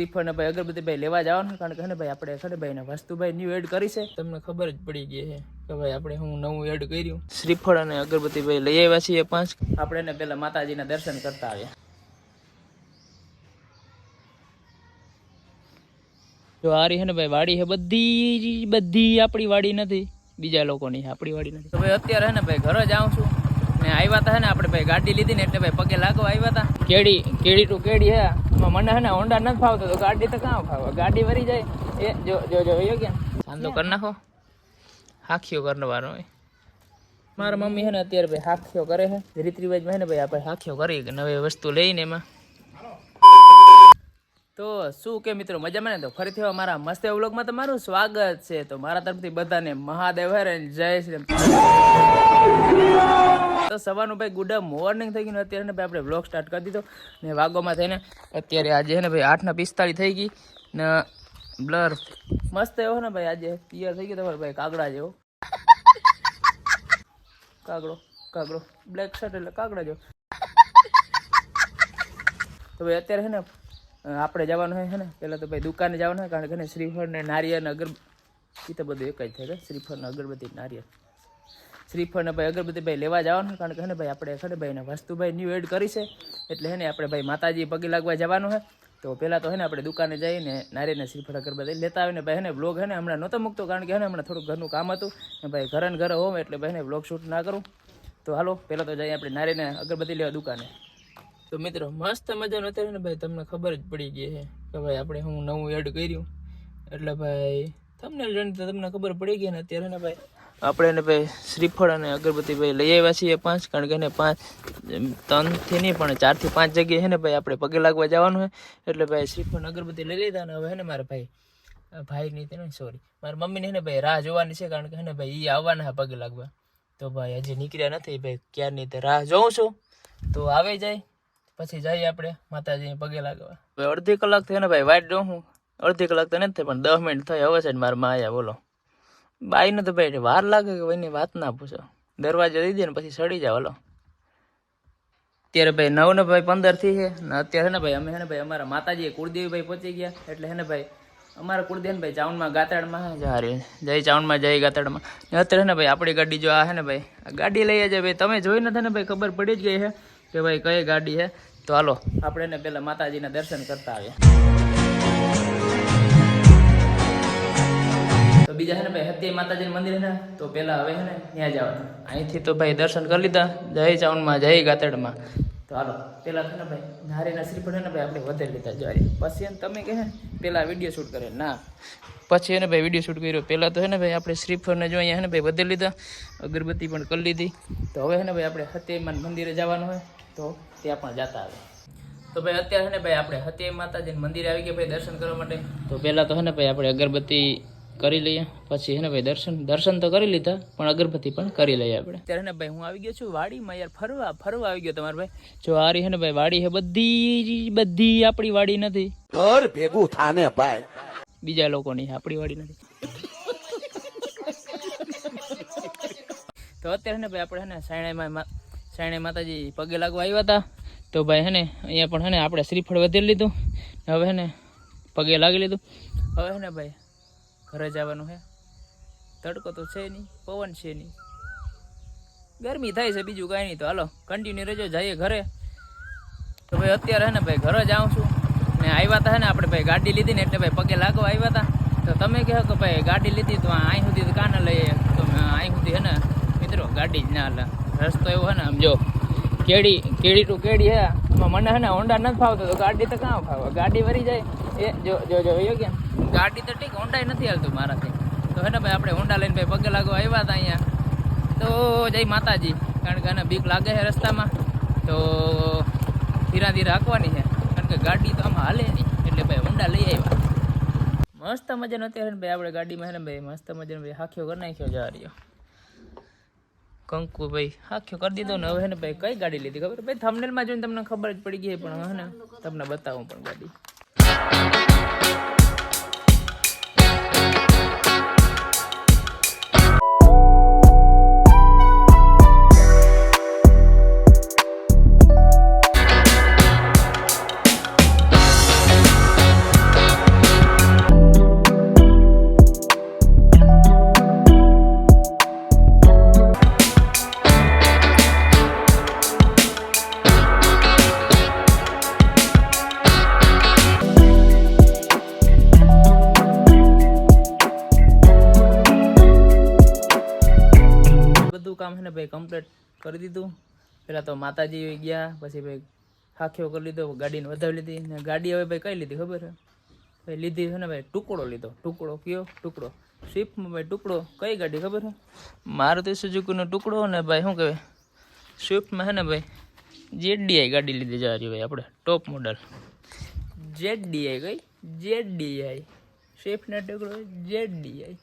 શ્રીફળ ને ભાઈ અગરબત્તી ભાઈ લેવા જવાનું, કારણ કે ભાઈ આપણે ખરે ભાઈ ને વસ્તુભાઈ ન્યુ એડ કરી છે, તમને ખબર જ પડી ગઈ છે કે ભાઈ આપણે હું નવું એડ કર્યું. શ્રીફળ અને અગરબત્તી ભાઈ લઈ આવ્યા છીએ 5. આપણે એને પેલા માતાજીના દર્શન કરતા આવ્યા. જો આ રહી છે ને ભાઈ વાડી છે, બધી આપણી વાડી નથી, બીજા લોકોની આપણી વાડી નથી. તો ભાઈ અત્યારે છે ને ભાઈ ઘરે જ આવું છું ને આવ્યા હતા ને આપણે ભાઈ ગાડી લીધી ને એટલે ભાઈ પગે લાગવા આવ્યા હતા. કેડી ટુ કેડી હે, મને છે ને હોન્ડા નથી ફાવતો તો ગાડી તો કાં ફાવે, ગાડી વરી જાય એ જો ક્યાં ચાંદો કરી નાખો, હાખ્યો કરવાનો હોય. મારા મમ્મી છે ને અત્યારે ભાઈ હાખ્યો કરે છે, રીત રિવાજમાં છે ને ભાઈ આપણે હાખ્યો કરી નવી વસ્તુ લઈને એમાં. તો શું કે મિત્રો મજામાં ને? તો ફરીથી મારા મસ્ત વ્લોગમાં તમારું સ્વાગત છે. તો મારા તરફથી બધાને મહાદેવ હર જય શ્રી રામ. તો સવારનું ભાઈ ગુડ મોર્નિંગ થઈ ગયું, અત્યારે ને ભાઈ આપણે વ્લોગ સ્ટાર્ટ કરી દીધો ને વાગોમાં થઈને અત્યારે આજે છે ને ભાઈ 8:45 થઈ ગઈ ને બ્લર મસ્ત એવો ને ભાઈ આજે ક્લિયર થઈ ગયો તમારે ભાઈ કાગડા જેવો. કાગડો બ્લેક શર્ટ એટલે કાગડા જેવો. તો ભાઈ અત્યારે છે ને આપણે જવાનું હોય છે ને પહેલાં તો ભાઈ દુકાને જવાનું હોય, કારણ કે શ્રીફળ ને નારિયેળ ને એ તો બધું એક જ થાય, શ્રીફળ ને અગરબત્તી નારિયેળ. શ્રીફળ ને ભાઈ અગરબત્તી ભાઈ લેવા જવાનું, કારણ કે ભાઈ આપણે ખરે ભાઈ ને વસ્તુભાઈ ન્યુ એડ કરી છે, એટલે છે ને આપણે ભાઈ માતાજી પગે લાગવા જવાનું હોય. તો પહેલાં તો છે ને આપણે દુકાને જઈને નારિયેળ ને શ્રીફળ અગરબત્તી લેતા આવીને ભાઈ ને બ્લોગ છે ને હમણાં નહોતો મૂકતો, કારણ કે હમણાં થોડું ઘરનું કામ હતું ને ભાઈ ઘરે હોમ એટલે ભાઈ ને બ્લોગ શૂટ ના કરું. તો હાલો પહેલાં તો જઈએ આપણે નારિયેળ ને અગરબત્તી લેવા દુકાને. તો મિત્રો મસ્ત મજાનું અત્યારે ને ભાઈ તમને ખબર જ પડી ગઈ છે કે ભાઈ આપણે હું નવું એડ કર્યું, એટલે ભાઈ તમને તમને ખબર પડી ગઈ ને અત્યારે ને ભાઈ આપણે ને ભાઈ શ્રીફળ અને અગરબત્તી ભાઈ લઈ આવ્યા છીએ 5, કારણ કે 3 થી નહીં પણ 4 થી 5 જગ્યાએ છે ને ભાઈ આપણે પગે લાગવા જવાનું હોય, એટલે ભાઈ શ્રીફળ અગરબત્તી લઈ લીધા. ને હવે છે ને મારા ભાઈની તે સોરી મારા મમ્મીને છે ને ભાઈ રાહ જોવાની છે, કારણ કે છે ને ભાઈ એ આવવાના પગે લાગવા. તો ભાઈ હજી નીકળ્યા નથી ભાઈ, ક્યારની તે રાહ જોઉં છું, તો આવે જાય પછી જઈએ આપણે માતાજીને પગે લાગવા. ભાઈ અડધી કલાક થઈ ને ભાઈ વાઇટ જોઉં હું, અડધી કલાક તો નથી પણ 10 મિનિટ થઈ હવે છે ને મારા માં આવ્યા. બોલો બાઈને તો ભાઈ વાર લાગે કે ભાઈની વાત ના પૂછો, દરવાજો દઈ દે ને પછી સડી જાવ. હલો અત્યારે ભાઈ 9 ને ભાઈ 15 થી છે ને અત્યારે ને ભાઈ અમે છે ને ભાઈ અમારા માતાજી કુળદેવી ભાઈ પહોંચી ગયા, એટલે છે ને ભાઈ અમારા કુળદેવ ભાઈ ચાવણમાં ગાતડમાં જય ચાવણમાં જય ગાતડમાં. અત્યારે ને ભાઈ આપણી ગાડી જો આ છે ને ભાઈ ગાડી લઈએ જાય ભાઈ, તમે જોઈ નથી ને ભાઈ ખબર પડી જ ગઈ છે કે ભાઈ કઈ ગાડી છે. તો હાલો આપણે એને પેલા માતાજીના દર્શન કરતા આવ્યા. તો બીજા છે ને ભાઈ હત્યા માતાજીનું મંદિર છે ને, તો પેલા હવે છે ને ત્યાં જવાનું. અહીંથી તો ભાઈ દર્શન કરી લીધા જય ચાવણમાં જય ગાતડમાં. તો હાલો પેલા છે ને ભાઈ નારીના શ્રીફળ ને ભાઈ આપણે વધારી લીધા જવારી, પછી એને તમે કહે પેલા વિડીયો શૂટ કરે ના, પછી એને ભાઈ વિડીયો શૂટ કર્યો. પહેલાં તો છે ને ભાઈ આપણે શ્રીફળને જો અહીંયા છે ને ભાઈ વધારી લીધા, અગરબત્તી પણ કરી લીધી. તો હવે છે ને ભાઈ આપણે હત્યામાન મંદિરે જવાનું હોય તો ત્યાં પણ જતા આવે. તો ભાઈ અત્યારે છે ને ભાઈ આપણે હત્યા માતાજીના મંદિરે આવી ગયા ભાઈ દર્શન કરવા માટે. તો પહેલાં તો છે ને ભાઈ આપણે અગરબત્તી કરી લઈએ, પછી છે ને ભાઈ દર્શન તો કરી લીધા પણ અગરબત્તી પણ કરી લઈએ આપણે. ત્યારે ને ભાઈ હું આવી ગયો છું વાડીમાં, યાર ફરવા આવી ગયો તમારે ભાઈ. જો આ રહી છે ને ભાઈ વાડી છે, બધી આપણી વાડી નથી, ઘર ભેગું થાને ભાઈ, બીજા લોકોની આપણી વાડી નથી. તો અત્યારે ને ભાઈ આપણે છે ને સાયણે માતાજી પગે લાગવા આવ્યા હતા. તો ભાઈ હે ને અહીંયા પણ હે ને આપણે શ્રીફળ વધેરી લીધું, હવે હે ને પગે લાગી લીધું. હવે હે ને ભાઈ ઘરે જવાનું છે, તડકો તો છે નહીં, પવન છે નહીં, ગરમી થાય છે, બીજું કાંઈ નહીં. તો હાલો કન્ટિન્યુ રહેજો, જઈએ ઘરે. તો ભાઈ અત્યારે હે ને ભાઈ ઘરે જ આવું છું ને આવ્યા હતા હે ને આપણે ભાઈ ગાડી લીધી ને એટલે ભાઈ પગે લાગવા આવ્યા હતા. તો તમે કહો કે ભાઈ ગાડી લીધી તો અહીં સુધી તો કાં ના લઈએ, તો અહીં સુધી હે ને મિત્રો ગાડી જ ના હાલે, રસ્તો એવો હે ને આમ જો કેડી ટુ કેડી હે, મને હે ને હોન્ડા નથી ફાવતો તો ગાડી તો કાં ફાવે, ગાડી વરી જાય એ જો યોગ્ય ગાડી તો ઠીક, હોન્ડા નથી હાલતું મારાથી. તો હે ને ભાઈ આપણે હોન્ડા લઈને ભાઈ પગે લાગવા આવ્યા હતા અહીંયા. તો જય માતાજી, કારણ કે એને બીક લાગે છે રસ્તામાં, તો ધીરા રાખવાની છે, કારણ કે ગાડી તો આમાં હાલે નહીં, એટલે ભાઈ હોન્ડા લઈ આવ્યા. મસ્ત મજાનો અત્યારે ભાઈ આપણે ગાડીમાં છે ને ભાઈ મસ્ત મજાનો ભાઈ હાખ્યો કરી નાખ્યો જા રહ્યો કંકુ ભાઈ, હાખ્યો કરી દીધો ને. હવે ને ભાઈ કઈ ગાડી લીધી ખબર ભાઈ, થંબનેલમાં જોઈને તમને ખબર જ પડી ગઈ, પણ હવે ને તમને બતાવું પણ ગાડી. કામ છે ને ભાઈ કમ્પ્લીટ કરી દીધું. પહેલાં તો માતાજી ગયા, પછી ભાઈ ખાખ્યો કરી લીધો, ગાડીને વધાવી લીધી. ને ગાડી હવે ભાઈ કઈ લીધી ખબર છે ભાઈ? લીધી છે ને ભાઈ ટુકડો લીધો. ટુકડો કયો? ટુકડો સ્વિફ્ટમાં ભાઈ ટુકડો. કઈ ગાડી ખબર છે? મારુતિ સુઝુકીનો ટુકડો. ને ભાઈ શું કહેવાય સ્વિફ્ટમાં છે ને ભાઈ ZDI ગાડી લીધી जा रही भाई આપણે ટોપ મોડલ ZDI. કઈ ZDI? સ્વિફ્ટનો ટુકડો ZDI.